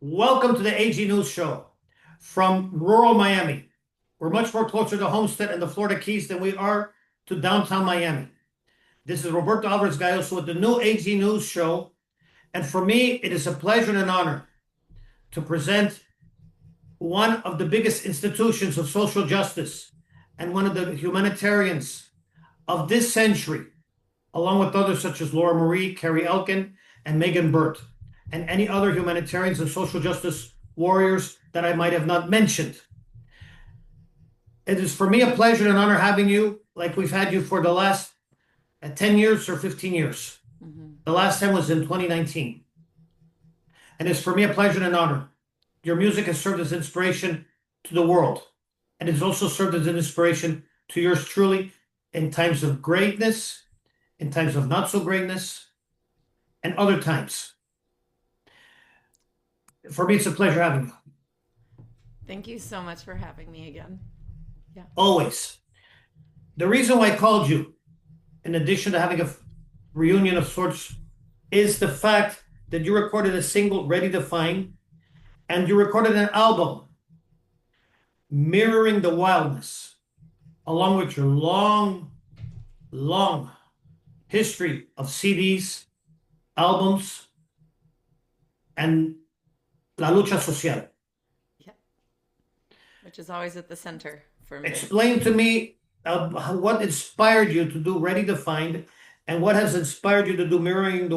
Welcome to the AG News Show from rural Miami. We're much more closer to Homestead and the Florida Keys than we are to downtown Miami. This is Roberto Alvarez-Galloso with the new AG News Show. And for me, it is a pleasure and an honor to present one of the biggest institutions of social justice and one of the humanitarians of this century, along with others such as Laura Marie, Carrie Elkin, and Megan Burt, and any other humanitarians and social justice warriors that I might have not mentioned. It is for me a pleasure and an honor having you like we've had you for the last 10 years or 15 years. The last time was in 2019. And it's for me a pleasure and an honor. Your music has served as inspiration to the world. And it's also served as an inspiration to yours truly in times of greatness, in times of not so greatness, and other times. For me, it's a pleasure having you. Thank you so much for having me again. Yeah. Always. The reason why I called you, in addition to having a reunion of sorts, is the fact that you recorded a single, Ready to Find, and you recorded an album mirroring the wildness, along with your long, long history of CDs, albums, and la lucha social. Yeah. Which is always at the center for me. Explain to me what inspired you to do Ready to Find, and what has inspired you to do Mirroring the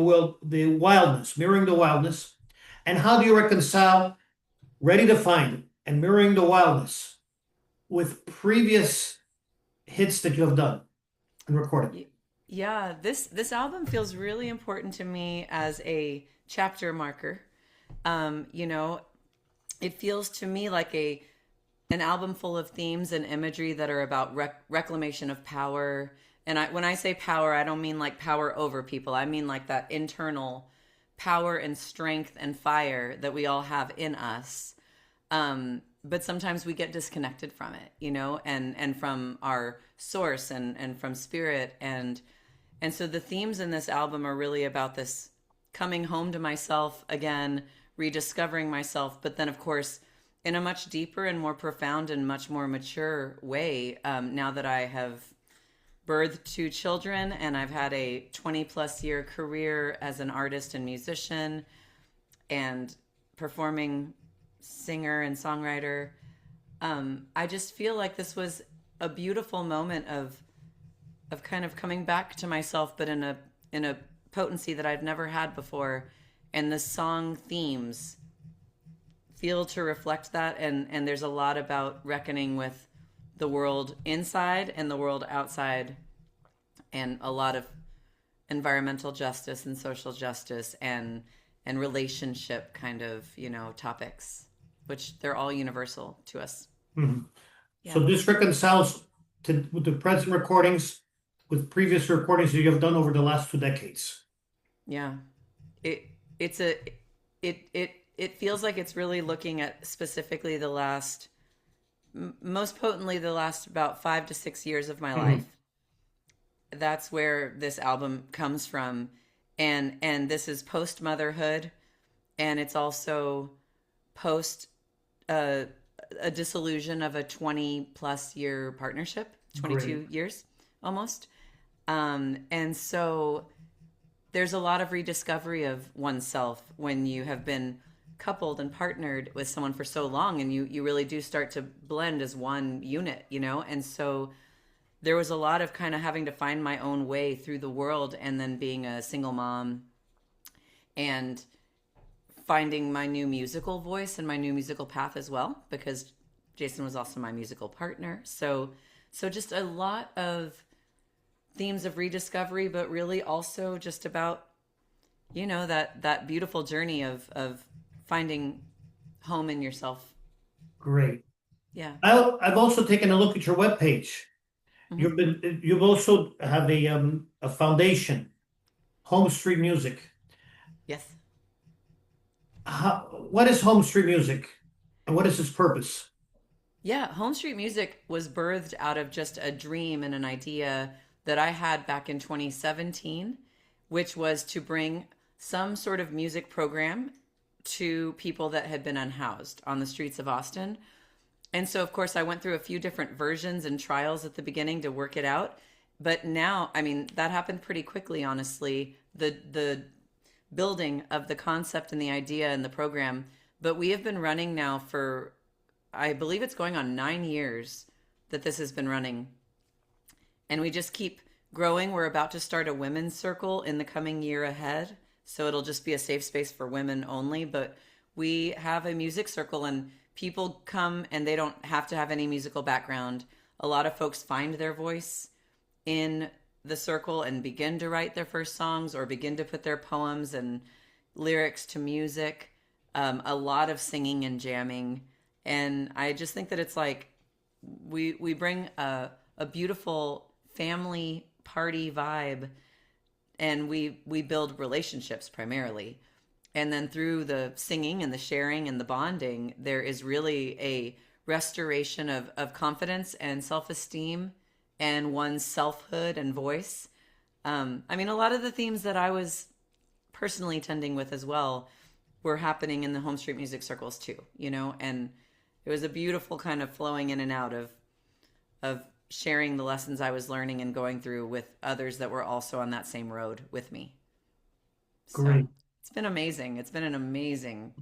Wildness, and how do you reconcile Ready to Find and Mirroring the Wildness with previous hits that you have done and recorded? Yeah, this album feels really important to me as a chapter marker. You know, it feels to me like an album full of themes and imagery that are about reclamation of power. And when I say power, I don't mean like power over people. I mean like that internal power and strength and fire that we all have in us. But sometimes we get disconnected from it, you know, and from our source and from spirit. And so the themes in this album are really about this coming home to myself again, rediscovering myself, but then of course in a much deeper and more profound and much more mature way, now that I have birthed two children and I've had a 20 plus year career as an artist and musician and performing singer and songwriter. I just feel like this was a beautiful moment of kind of coming back to myself, but in a potency that I've never had before. And the song themes feel to reflect that. And there's a lot about reckoning with the world inside and the world outside, and a lot of environmental justice and social justice and relationship kind of, you know, topics, which they're all universal to us. Mm-hmm. Yeah. So this reconciles with the present recordings with previous recordings that you have done over the last 2 decades. Yeah. It feels like it's really looking at specifically the last, most potently the last about 5 to 6 years of my life. That's where this album comes from. And this is post motherhood, and it's also post a disillusion of a 20 plus year partnership, 22 Great. years almost. And so there's a lot of rediscovery of oneself when you have been coupled and partnered with someone for so long, and you really do start to blend as one unit, you know? And so there was a lot of kind of having to find my own way through the world, and then being a single mom and finding my new musical voice and my new musical path as well, because Jason was also my musical partner. So just a lot of themes of rediscovery, but really also just about, you know, that beautiful journey of finding home in yourself. Great. Yeah. I've also taken a look at your webpage. You've also have a foundation, Home Street Music. Yes. What is Home Street Music, and what is its purpose? Yeah, Home Street Music was birthed out of just a dream and an idea that I had back in 2017, which was to bring some sort of music program to people that had been unhoused on the streets of Austin. And so, of course, I went through a few different versions and trials at the beginning to work it out. But now, I mean, that happened pretty quickly, honestly. The building of the concept and the idea and the program. But we have been running now for, I believe it's going on 9 years that this has been running. And we just keep growing. We're about to start a women's circle in the coming year ahead. So it'll just be a safe space for women only. But we have a music circle, and people come and they don't have to have any musical background. A lot of folks find their voice in the circle and begin to write their first songs or begin to put their poems and lyrics to music. A lot of singing and jamming. And I just think that it's like we bring a beautiful family party vibe, and we build relationships primarily. And then through the singing and the sharing and the bonding, there is really a restoration of confidence and self-esteem and one's selfhood and voice. I mean, a lot of the themes that I was personally tending with as well were happening in the home street music circles too, you know, and it was a beautiful kind of flowing in and out of sharing the lessons I was learning and going through with others that were also on that same road with me. So Great. it's been amazing. It's been an amazing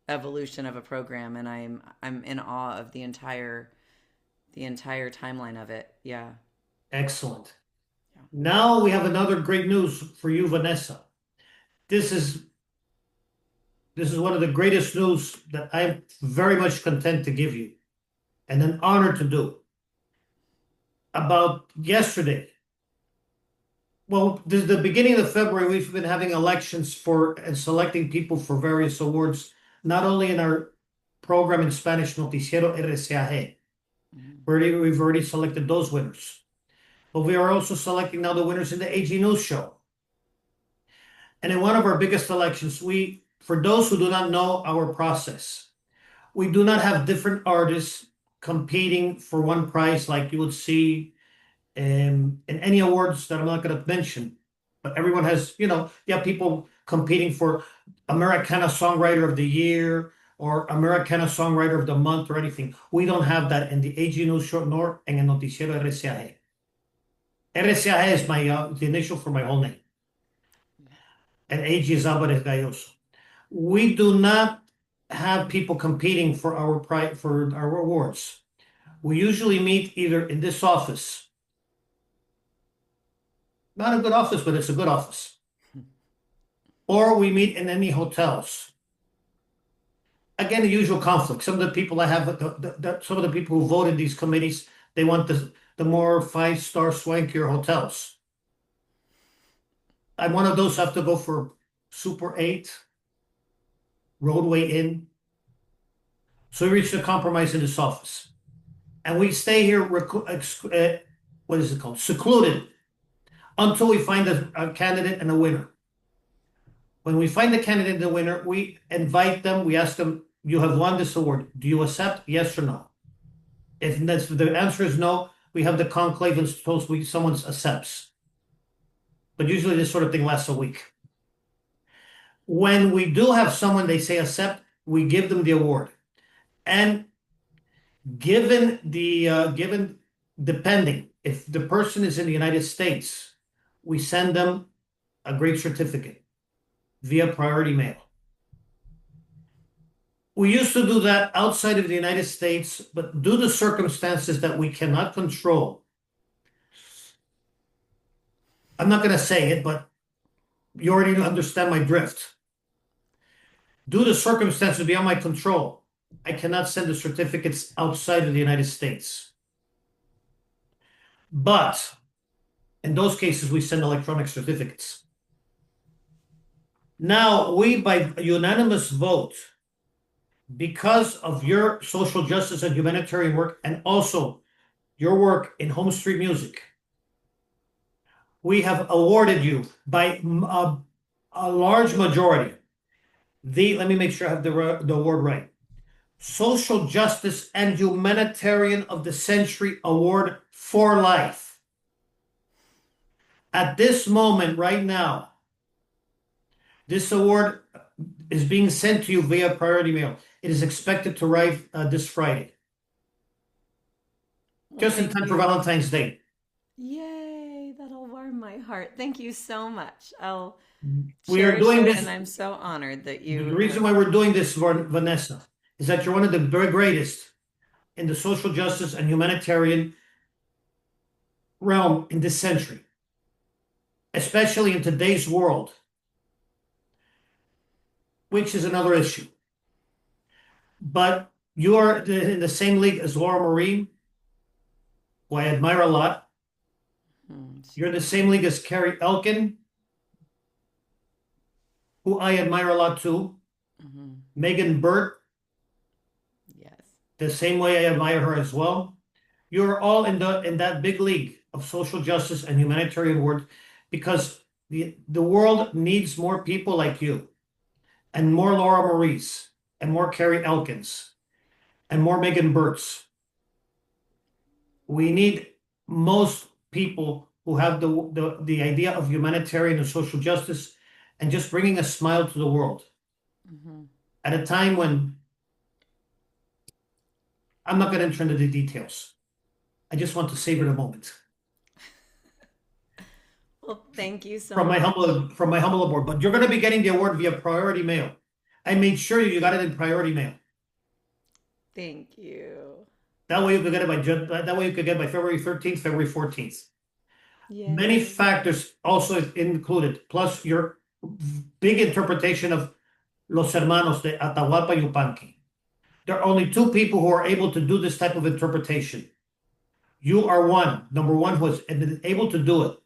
evolution of a program, and I'm in awe of the entire timeline of it. Yeah. Excellent. Yeah. Now we have another great news for you, Vanessa. This is one of the greatest news that I'm very much content to give you and an honor to do. About yesterday, well, this is the beginning of February, we've been having elections for and selecting people for various awards, not only in our program in Spanish, Noticiero RCAG. Mhm. We've already selected those winners. But we are also selecting now the winners in the AG News show. And in one of our biggest elections, for those who do not know our process, we do not have different artists competing for one prize like you would see in any awards that I'm not going to mention. But everyone has, you have people competing for Americana Songwriter of the Year or Americana Songwriter of the Month or anything. We don't have that in the AG News show nor en el Noticiero RCAG. RCAG is the initial for my whole name. And AG is Alvarez-Galloso. We do not have people competing for our awards. We usually meet either in this office, not a good office, but it's a good office, or we meet in any hotels. Again, the usual conflict. Some of the people I have, some of the people who vote in these committees, they want the more five-star swankier hotels. I'm one of those who have to go for Super 8, Roadway Inn. So we reached a compromise in this office. And we stay here, what is it called? Secluded until we find a candidate and a winner. When we find the candidate and the winner, we invite them. We ask them, you have won this award. Do you accept? Yes or no? If the answer is no, we have the conclave until someone accepts. But usually this sort of thing lasts a week. When we do have someone they say accept, we give them the award. And depending if the person is in the United States, we send them a great certificate via priority mail. We used to do that outside of the United States, but due to circumstances that we cannot control, I'm not going to say it, but you already understand my drift. Due to circumstances beyond my control, I cannot send the certificates outside of the United States. But in those cases, we send electronic certificates. Now, we, by unanimous vote, because of your social justice and humanitarian work, and also your work in home street music, we have awarded you by a large majority let me make sure I have the award right. Social Justice and Humanitarian of the Century Award for life. At this moment, right now, this award, is being sent to you via priority mail. It is expected to arrive this Friday, Well, just in thank time for you. Valentine's Day. Yay, that'll warm my heart. Thank you so much. I'll We are cherish doing it, and this. I'm so honored that The you reason have. why we're doing this, Vanessa, is that you're one of the very greatest in the social justice and humanitarian realm in this century, especially in today's world, which is another issue. But you are in the same league as Laura Marie, who I admire a lot. You're in the same league as Carrie Elkin, who I admire a lot too. Mhm. Megan Burt, Yes. the same way I admire her as well. You're all in that big league of social justice and humanitarian work because the world needs more people like you and more Laura Maries and more Carrie Elkins and more Megan Burts. We need most people who have the idea of humanitarian and social justice and just bringing a smile to the world Hmm. at a time when I'm not going to enter into the details. I just want to savor the moment. Well, thank you so From my much. humble award. But you're going to be getting the award via priority mail. I made sure you got it in priority mail. Thank you. That way you could get it by that way you could get it by February 13th, February 14th. Many Yay. factors also included, plus your big interpretation of Los Hermanos de Atahualpa Yupanqui. There are only two people who are able to do this type of interpretation. You are one, number one, who has been able to do it.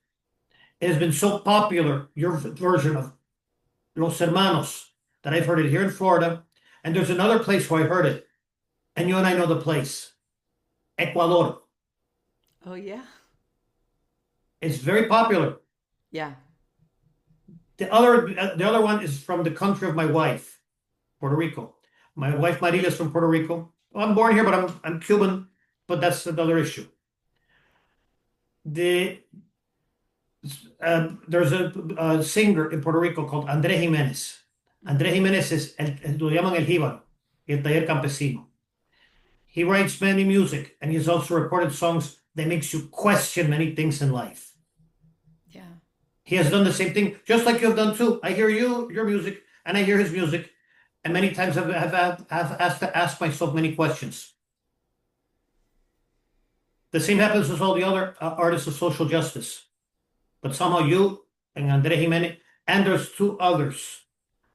It has been so popular, your version of Los Hermanos, that I've heard it here in Florida. And there's another place where I heard it. And you and I know the place. Ecuador. Oh, yeah. It's very popular. Yeah. The other one is from the country of my wife, Puerto Rico. My wife Mariela is from Puerto Rico. Well, I'm born here, but I'm Cuban, but that's another issue. The There's a singer in Puerto Rico called Andrés Jiménez. Andrés Hmm. Jiménez lo llaman el Jíbaro, el taller campesino. He writes many music, and he's also recorded songs that makes you question many things in life. Yeah. He has done the same thing, just like you have done too. I hear your music, and I hear his music, and many times I've asked to ask myself many questions. The same happens with all the other artists of social justice. But somehow you and Andre Jimenez, and there's two others,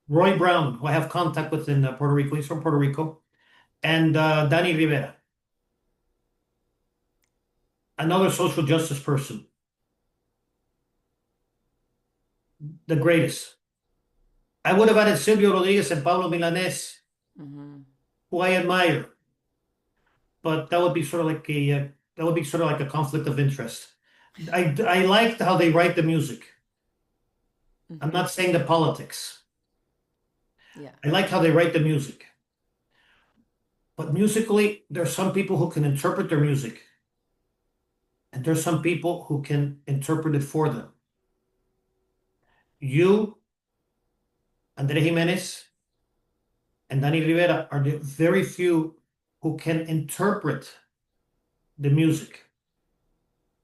Roy Brown, who I have contact with in Puerto Rico. He's from Puerto Rico, and Danny Rivera, another social justice person, the greatest. I would have added Silvio Rodriguez and Pablo Milanes, Hmm. who I admire, but that would be sort of like a conflict of interest. I liked how they write the music. I'm Hmm. not saying the politics. Yeah. I like how they write the music. But musically, there's some people who can interpret their music, and there's some people who can interpret it for them. You, Andre Jimenez, and Danny Rivera are the very few who can interpret the music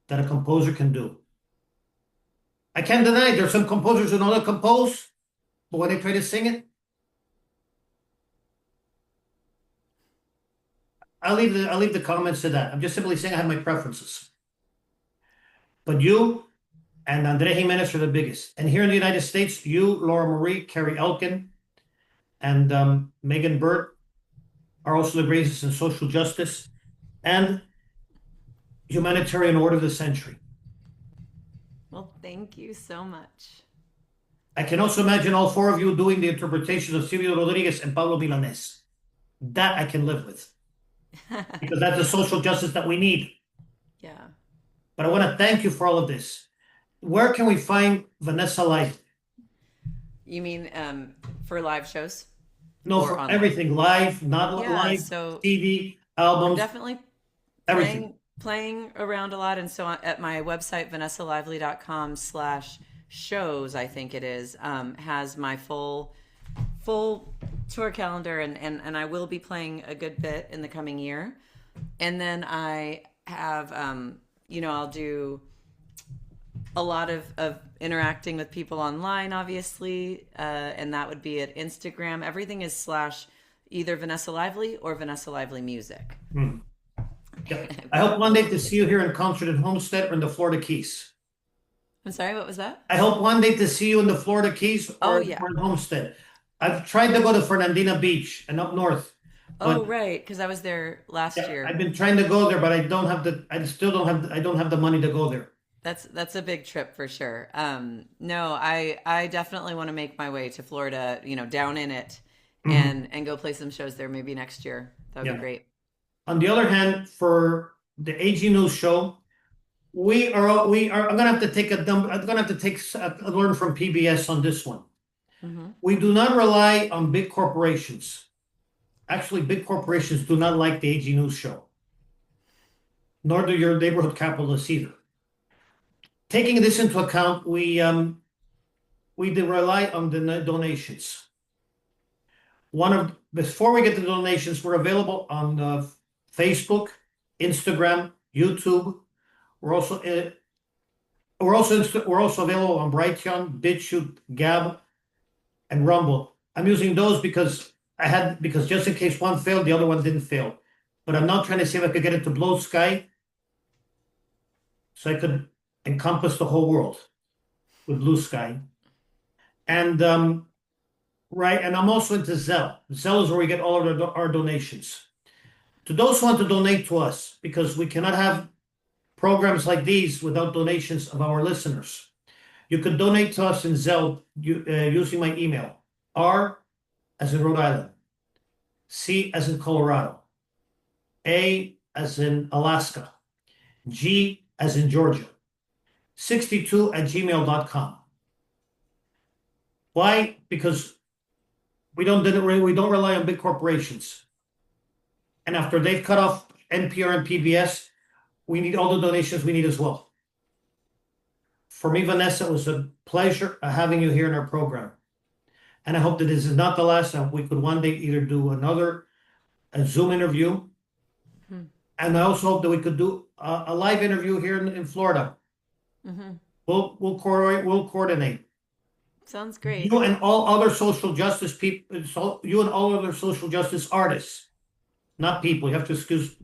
that a composer can do. I can't deny there's some composers who know how to compose, but when they try to sing it, I'll leave the comments to that. I'm just simply saying I have my preferences. But you and Andre Jimenez are the biggest. And here in the United States, you, Laura Marie, Carrie Elkin, and Megan Burt are also the greatest in social justice and humanitarian order of the century. Well, thank you so much. I can also imagine all four of you doing the interpretations of Silvio Rodriguez and Pablo Milanes. That I can live with because that's the social justice that we need. Yeah. But I want to thank you for all of this. Where can we find Vanessa Lively? You mean for live shows No, or for online? everything live, not Yeah. live, So CD, I'm albums, definitely everything. playing around a lot, and so at my website vanessalively.com/shows, I think it is, has my full full tour calendar, and I will be playing a good bit in the coming year. And then I have, I'll do a lot of interacting with people online, obviously, and that would be at Instagram. Everything is slash either Vanessa Lively or Vanessa Lively Music. Hmm. Yeah. I hope one day to see you here in concert in Homestead or in the Florida Keys. I'm sorry, what was that? I hope one day to see you in the Florida Keys or Yeah. in Homestead. I've tried to go to Fernandina Beach and up north, but Right, because I was there last year. I've been trying to go there, but I don't have the. I still don't have. I don't have the money to go there. That's a big trip for sure. No, I definitely want to make my way to Florida, down in it, and go play some shows there maybe next year. That would be great. On the other hand, for the AG News show, we are. I'm gonna have to take I'm gonna have to take a learn from PBS on this one. We do not rely on big corporations. Actually, big corporations do not like the AG News show, nor do your neighborhood capitalists either. Taking this into account, we rely on the donations. Before we get to the donations, we're available on Facebook, Instagram, YouTube. We're also available on Brighteon, BitChute, Gab, and Rumble. I'm using those because just in case one failed, the other one didn't fail. But I'm now trying to see if I could get it to Blue Sky, so I could encompass the whole world with Blue Sky. And and I'm also into Zelle. Zelle is where we get all of our donations. To those who want to donate to us, because we cannot have programs like these without donations of our listeners, you can donate to us in Zelle using my email: R as in Rhode Island, C as in Colorado, A as in Alaska, G as in Georgia, 62@gmail.com. Why? Because we don't rely on big corporations. And after they've cut off NPR and PBS, we need all the donations we need as well. For me, Vanessa, it was a pleasure having you here in our program. And I hope that this is not the last time. We could one day either do a Zoom interview. And I also hope that we could do a live interview here in Florida. We'll coordinate. Sounds great. You and all other social justice people, you and all other social justice artists, not people. You have to excuse.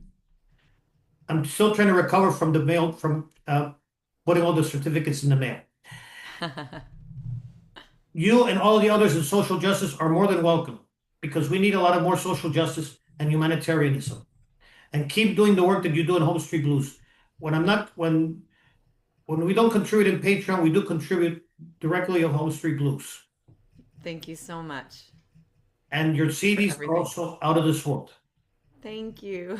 I'm still trying to recover from the mail, from putting all the certificates in the mail. You and all the others in social justice are more than welcome, because we need a lot of more social justice and humanitarianism. And keep doing the work that you do in Home Street Blues. When we don't contribute in Patreon, we do contribute directly on Home Street Blues. Thank you so much. And your CDs are also out of this world. Thank you.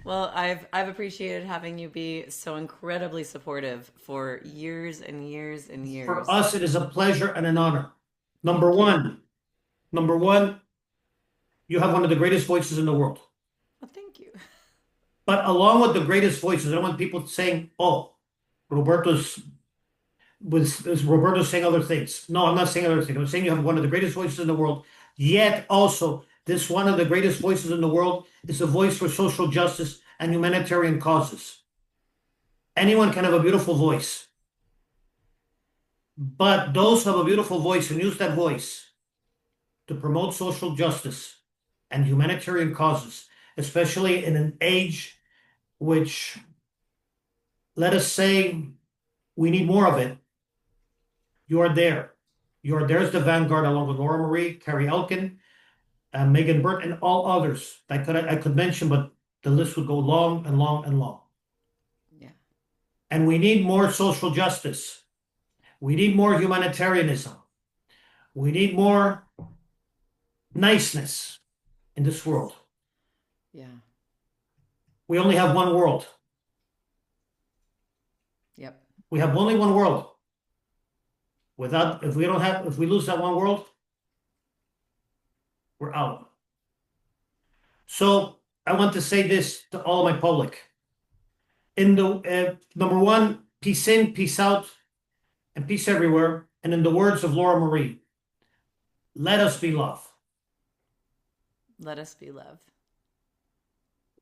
Well, I've appreciated having you be so incredibly supportive for years and years and years. For us, it is a pleasure and an honor. Number one, you have one of the greatest voices in the world. Well, thank you. But along with the greatest voices, I don't want people saying, "Oh, Roberto's saying other things." No, I'm not saying other things. I'm saying you have one of the greatest voices in the world. Yet also, this one of the greatest voices in the world is a voice for social justice and humanitarian causes. Anyone can have a beautiful voice. But those who have a beautiful voice and use that voice to promote social justice and humanitarian causes, especially in an age which, let us say, we need more of it, you are there. You are there as the vanguard, along with Laura Marie, Carrie Elkin, Megan Burt, and all others I could mention, but the list would go long and long and long. Yeah. And we need more social justice. We need more humanitarianism. We need more niceness in this world. Yeah. We only have one world. Yep. We have only one world. If we lose that one world, we're out. So I want to say this to all of my public. In the number one, peace in, peace out, and peace everywhere. And in the words of Laura Marie, Let us be love. Let us be love.